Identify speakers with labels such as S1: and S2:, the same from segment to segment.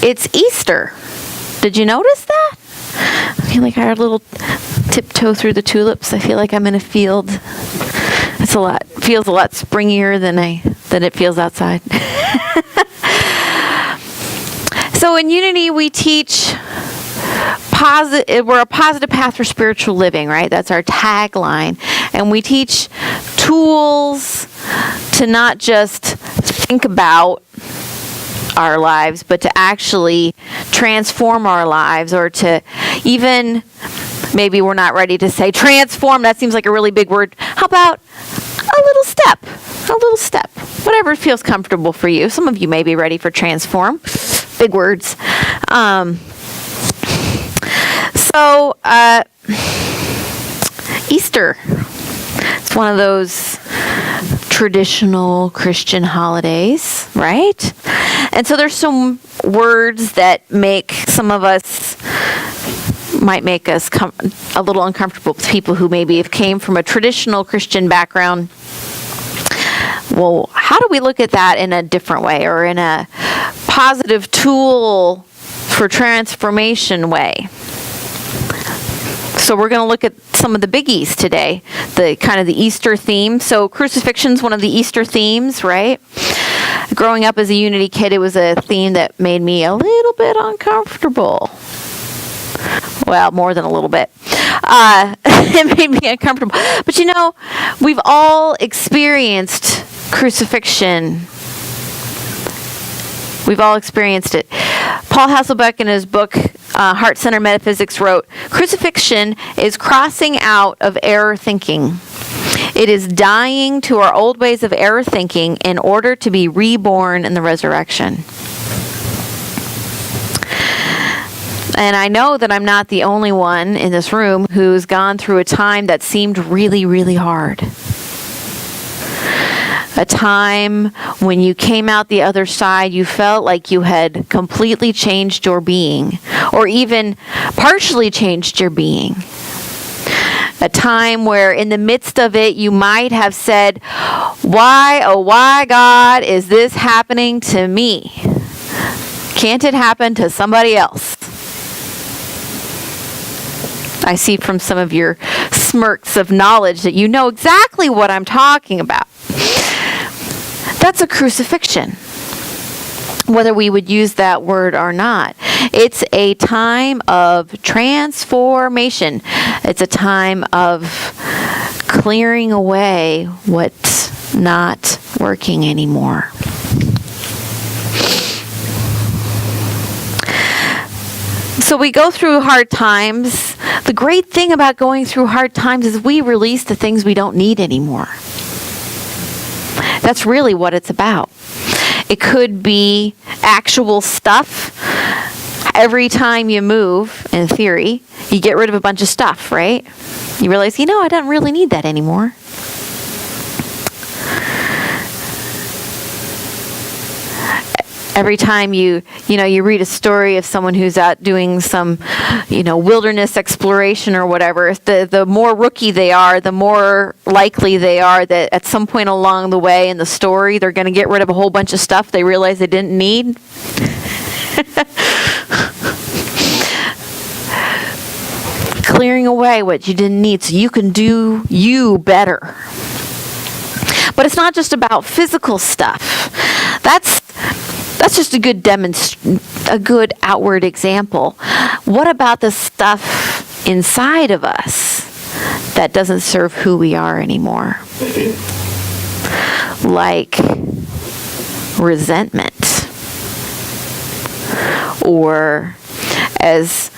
S1: it's Easter. Did you notice that? I feel like our little tiptoe through the tulips. I feel like I'm in a field. Feels a lot springier than it feels outside. So in Unity, we teach we're a positive path for spiritual living, right? That's our tagline. And we teach tools to not just think about our lives, but to actually transform our lives, or to even, maybe we're not ready to say transform, that seems like a really big word. How about a little step, whatever feels comfortable for you. Some of you may be ready for transform, big words. So Easter, it's one of those traditional Christian holidays, right? And so there's some words that might make us a little uncomfortable with people who maybe have came from a traditional Christian background. Well, how do we look at that in a different way, or in a positive tool for transformation way? So we're going to look at some of the biggies today, the kind of the Easter theme. So crucifixion's one of the Easter themes, right? Growing up as a Unity kid, it was a theme that made me a little bit uncomfortable. Well, more than a little bit. It made me uncomfortable. But we've all experienced crucifixion. We've all experienced it. Paul Hasselbeck, in his book, Heart-Centered Metaphysics, wrote, "Crucifixion is crossing out of error thinking. It is dying to our old ways of error thinking in order to be reborn in the resurrection." And I know that I'm not the only one in this room who's gone through a time that seemed really, really hard. A time when you came out the other side, you felt like you had completely changed your being, or even partially changed your being. A time where in the midst of it, you might have said, "Why, oh why, God, is this happening to me? Can't it happen to somebody else?" I see from some of your smirks of knowledge that you know exactly what I'm talking about. That's a crucifixion, whether we would use that word or not. It's a time of transformation. It's a time of clearing away what's not working anymore. So we go through hard times. The great thing about going through hard times is we release the things we don't need anymore. That's really what it's about. It could be actual stuff. Every time you move, in theory, you get rid of a bunch of stuff, right? You realize, I don't really need that anymore. Every time you read a story of someone who's out doing some, wilderness exploration or whatever, the more rookie they are, the more likely they are that at some point along the way in the story, they're going to get rid of a whole bunch of stuff they realize they didn't need. Clearing away what you didn't need so you can do you better. But it's not just about physical stuff. That's just a good outward example. What about the stuff inside of us that doesn't serve who we are anymore? Like resentment. Or, as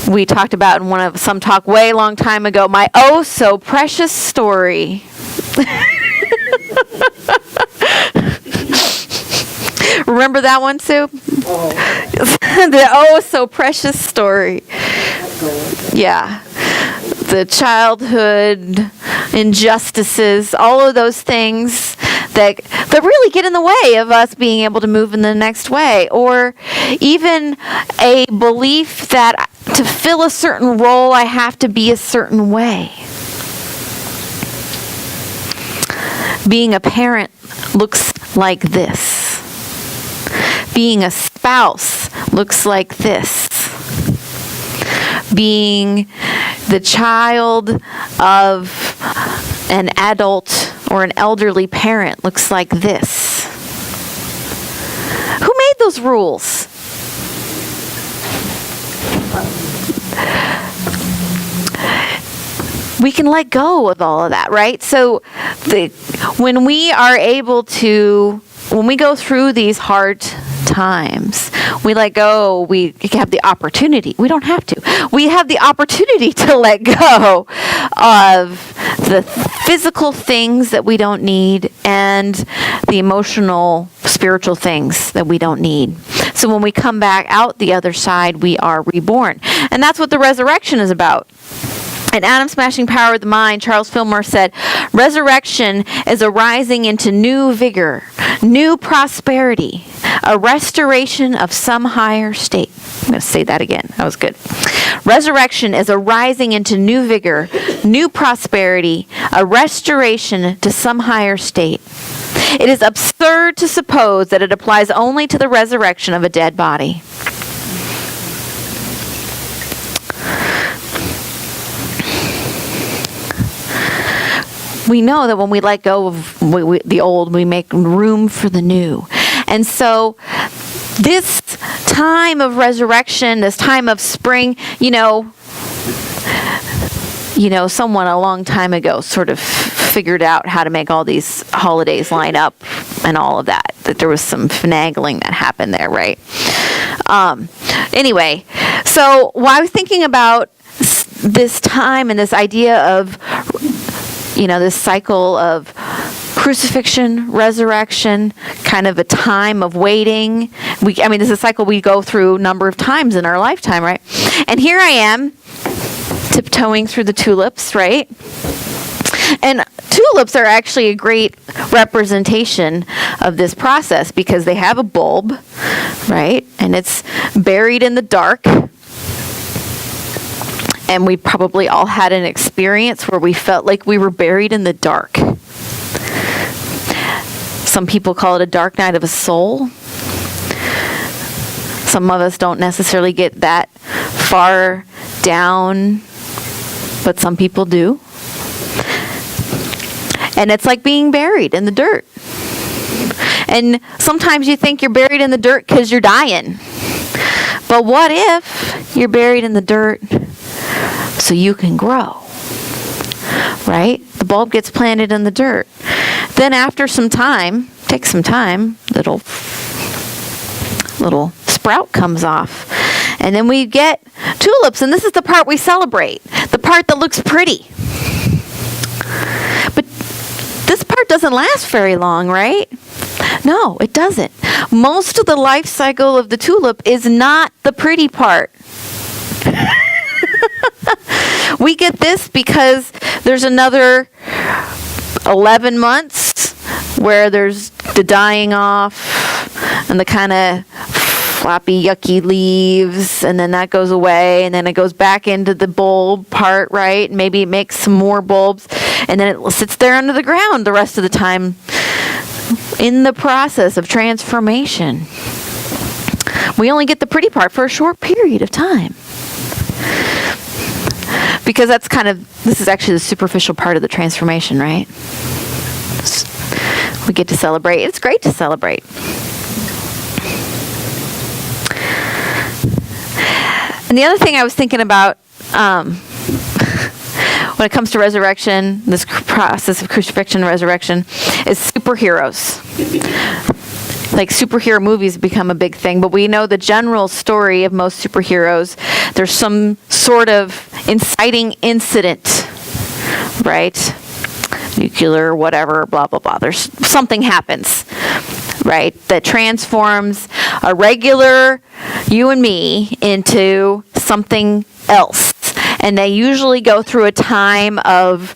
S1: we talked about in some talk way long time ago, my oh so precious story. Remember that one, Sue? Oh. The oh so precious story. Yeah. The childhood injustices, all of those things that really get in the way of us being able to move in the next way. Or even a belief that to fill a certain role, I have to be a certain way. Being a parent looks like this. Being a spouse looks like this. Being the child of an adult or an elderly parent looks like this. Who made those rules? We can let go of all of that, right? So when we go through these hard times, we let go, we have the opportunity. We don't have to. We have the opportunity to let go of the physical things that we don't need and the emotional, spiritual things that we don't need. So when we come back out the other side, we are reborn. And that's what the resurrection is about. In Atom Smashing Power of the Mind, Charles Fillmore said, resurrection is a rising into new vigor, new prosperity, a restoration of some higher state. I'm going to say that again. That was good. Resurrection is a rising into new vigor, new prosperity, a restoration to some higher state. It is absurd to suppose that it applies only to the resurrection of a dead body. We know that when we let go of the old, we make room for the new. And so this time of resurrection, this time of spring, someone a long time ago sort of figured out how to make all these holidays line up and all of that there was some finagling that happened there, right? Anyway, so while I was thinking about this time and this idea of this cycle of crucifixion, resurrection, kind of a time of waiting. This is a cycle we go through a number of times in our lifetime, right? And here I am, tiptoeing through the tulips, right? And tulips are actually a great representation of this process because they have a bulb, right? And it's buried in the dark. And we probably all had an experience where we felt like we were buried in the dark. Some people call it a dark night of a soul. Some of us don't necessarily get that far down, but some people do. And it's like being buried in the dirt. And sometimes you think you're buried in the dirt because you're dying. But what if you're buried in the dirt so you can grow, right? The bulb gets planted in the dirt. Then after some time, takes some time, little sprout comes off. And then we get tulips, and this is the part we celebrate, the part that looks pretty. But this part doesn't last very long, right? No, it doesn't. Most of the life cycle of the tulip is not the pretty part. We get this because there's another 11 months where there's the dying off and the kind of floppy, yucky leaves, and then that goes away, and then it goes back into the bulb part, right? Maybe it makes some more bulbs, and then it sits there under the ground the rest of the time in the process of transformation. We only get the pretty part for a short period of time. Because this is actually the superficial part of the transformation, right? We get to celebrate. It's great to celebrate. And the other thing I was thinking about when it comes to resurrection, this process of crucifixion and resurrection, is superheroes. Like superhero movies become a big thing, but we know the general story of most superheroes. There's some sort of inciting incident, right? Nuclear, whatever, blah, blah, blah. There's something happens, right, that transforms a regular you and me into something else. And they usually go through a time of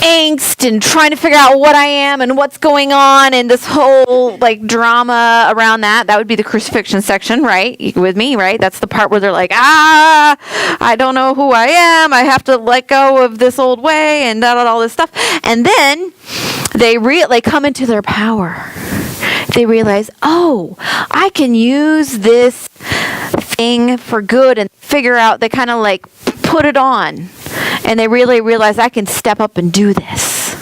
S1: angst and trying to figure out what I am and what's going on and this whole drama around that. That would be the crucifixion section, right? You with me, right? That's the part where they're like, I don't know who I am. I have to let go of this old way and all this stuff. And then they come into their power. they realize, oh, I can use this thing for good, and figure out, they kind of like put it on, and they really realize, I can step up and do this.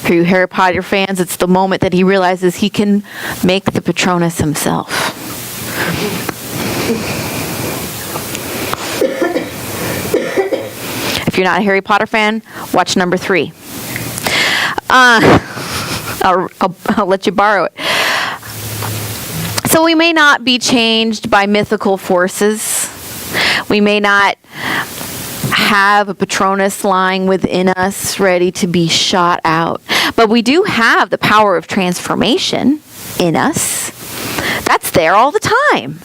S1: For you Harry Potter fans, it's the moment that he realizes he can make the Patronus himself. If you're not a Harry Potter fan, watch number 3. I'll let you borrow it. So we may not be changed by mythical forces. We may not have a Patronus lying within us ready to be shot out. But we do have the power of transformation in us. That's there all the time.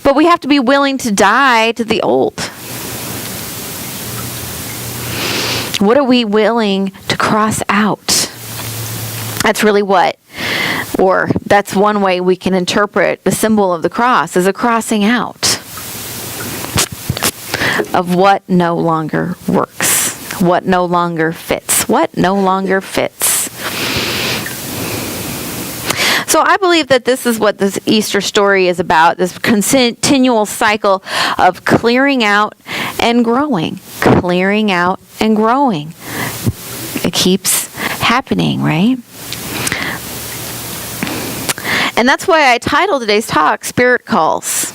S1: But we have to be willing to die to the old. What are we willing to cross out? That's really or that's one way we can interpret the symbol of the cross, as a crossing out of what no longer works, what no longer fits, what no longer fits. So I believe that this is what this Easter story is about, this continual cycle of clearing out and growing, clearing out and growing. It keeps happening, right? And that's why I titled today's talk, Spirit Calls.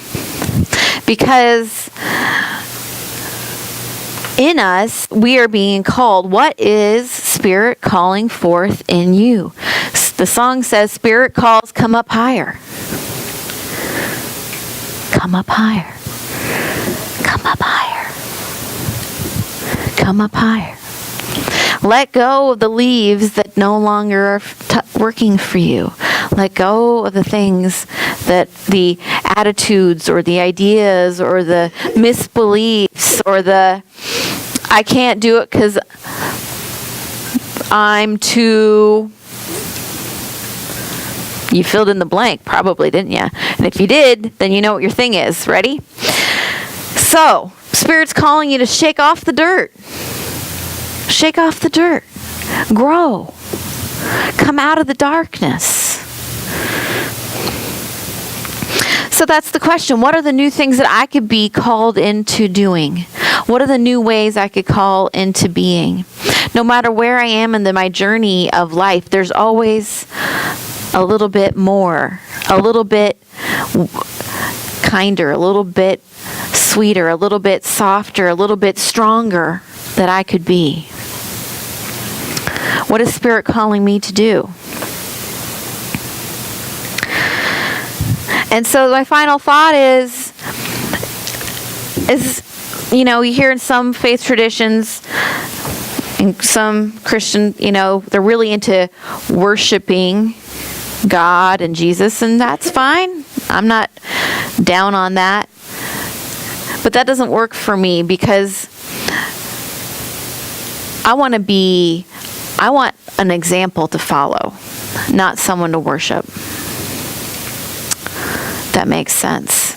S1: Because in us, we are being called. What is Spirit calling forth in you? The song says, Spirit calls, come up higher. Come up higher. Come up higher. Come up higher. Let go of the leaves that no longer are working for you. Let go of the things that the attitudes or the ideas or the misbeliefs or the I can't do it because I'm too... You filled in the blank, probably, didn't you? And if you did, then you know what your thing is. Ready? So, Spirit's calling you to shake off the dirt. Shake off the dirt. Grow. Come out of the darkness. So that's the question. What are the new things that I could be called into doing? What are the new ways I could call into being? No matter where I am in my journey of life, there's always a little bit more, a little bit kinder, a little bit sweeter, a little bit softer, a little bit stronger that I could be. What is Spirit calling me to do? And so my final thought is, you hear in some faith traditions, in some Christian, they're really into worshiping God and Jesus, and that's fine. I'm not down on that. But that doesn't work for me, because I want an example to follow, not someone to worship. That makes sense.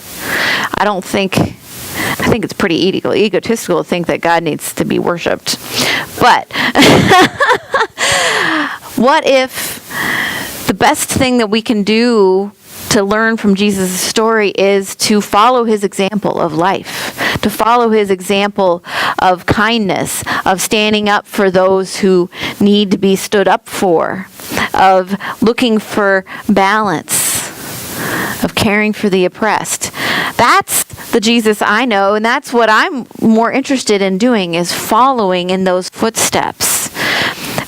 S1: I think it's pretty egotistical to think that God needs to be worshipped. But what if the best thing that we can do to learn from Jesus' story is to follow his example of life, to follow his example of kindness, of standing up for those who need to be stood up for, of looking for balance, of caring for the oppressed. That's the Jesus I know, and that's what I'm more interested in doing, is following in those footsteps,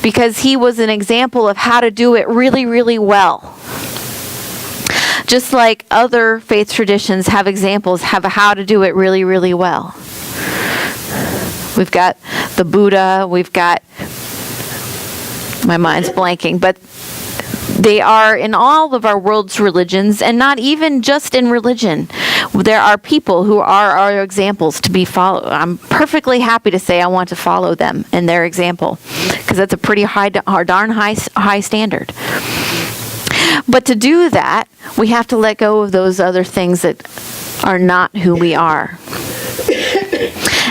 S1: because he was an example of how to do it really, really well. Just like other faith traditions have examples of how to do it really, really well. We've got the Buddha, we've got, my mind's blanking, but they are in all of our world's religions, and not even just in religion. There are people who are our examples to be followed. I'm perfectly happy to say I want to follow them in their example, because that's a pretty darn high standard. But to do that, we have to let go of those other things that are not who we are.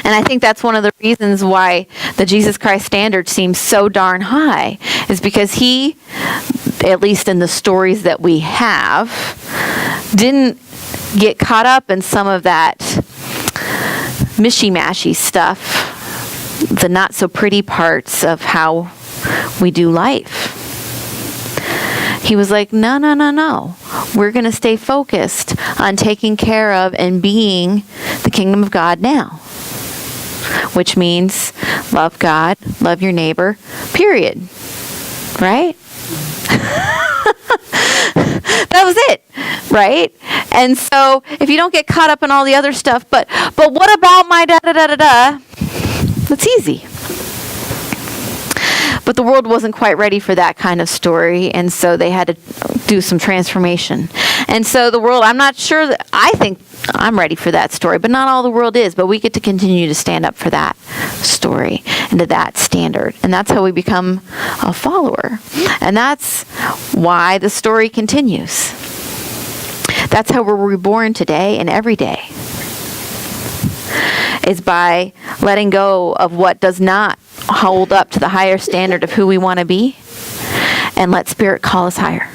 S1: And I think that's one of the reasons why the Jesus Christ standard seems so darn high, is because he, at least in the stories that we have, didn't get caught up in some of that mishy-mashy stuff, the not so pretty parts of how we do life. He was like, no. We're going to stay focused on taking care of and being the kingdom of God now. Which means love God, love your neighbor, period. Right? That was it, right? And so if you don't get caught up in all the other stuff, but what about my da-da-da-da-da? That's easy. But the world wasn't quite ready for that kind of story, and so they had to do some transformation. And so the world, I'm not sure that, I think I'm ready for that story, but not all the world is, but we get to continue to stand up for that story and to that standard. And that's how we become a follower. And that's why the story continues. That's how we're reborn today and every day, is by letting go of what does not hold up to the higher standard of who we want to be, and let Spirit call us higher.